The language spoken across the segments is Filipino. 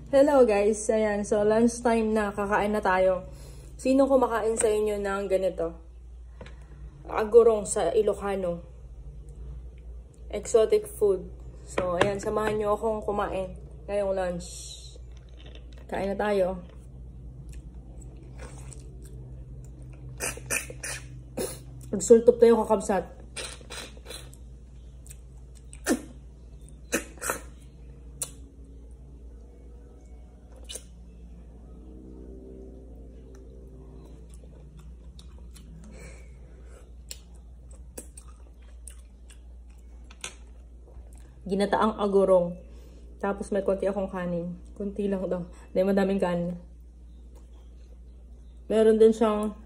Hello guys, ayan, so lunchtime na, kakain na tayo. Sino kumakain sa inyo ng ganito? Agurong sa Ilocano. Exotic food. So ayan, samahan nyo akong kumain ngayong lunch. Kain na tayo. Nagsultop tayo kakabsat. Ginataang agurong. Tapos may konti akong kanin. Konti lang daw. Dahil madaming kanin. Meron din siyang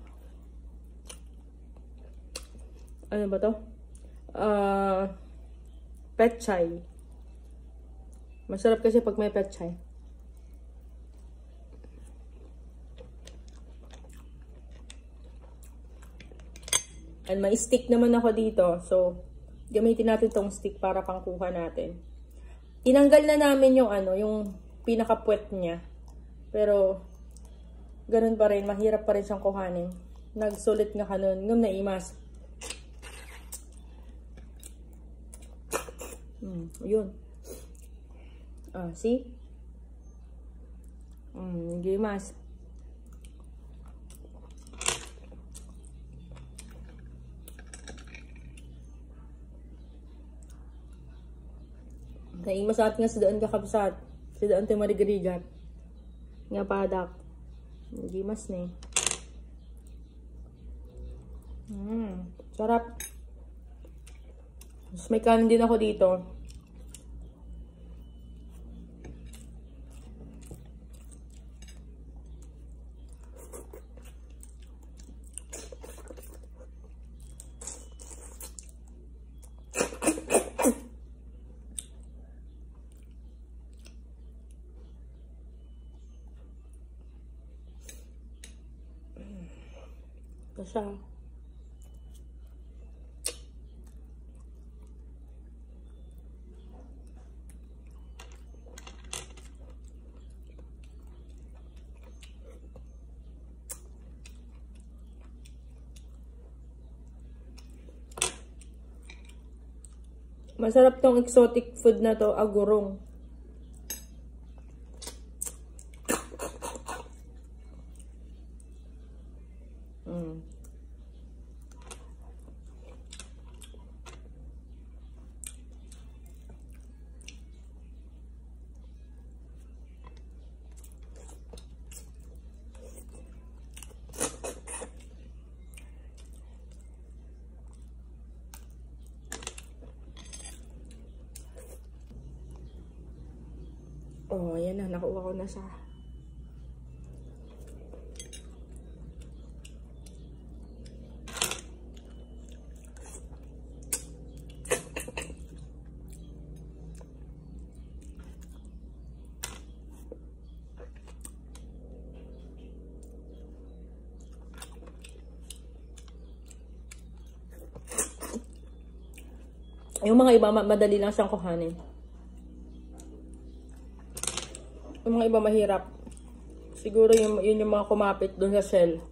ano ba to? Pechay. Masarap kasi pag may pechay. And may stick naman ako dito. So, gamitin natin tong stick para pangkuha natin. Tinanggal na namin yung ano, yung pinaka-puwet niya. Pero, ganun pa rin. Mahirap pa rin siyang kuhanin. Nagsulit nga kanun. Ngam na imas. Yun. See? Gimas. Naimasat nga sa daan kakabsat. Sa daan tayo marigarigat. Nga padak. Gimas na eh. Sarap. Tapos may kanin din ako dito. Ito siya. Masarap tong exotic food na to, agurong. Oh, ayan na. Nakuha ko na siya. Yung mga iba, madali lang siyang kuhanin. Yung mga iba mahirap. Siguro yun yung mga kumapit doon sa shell.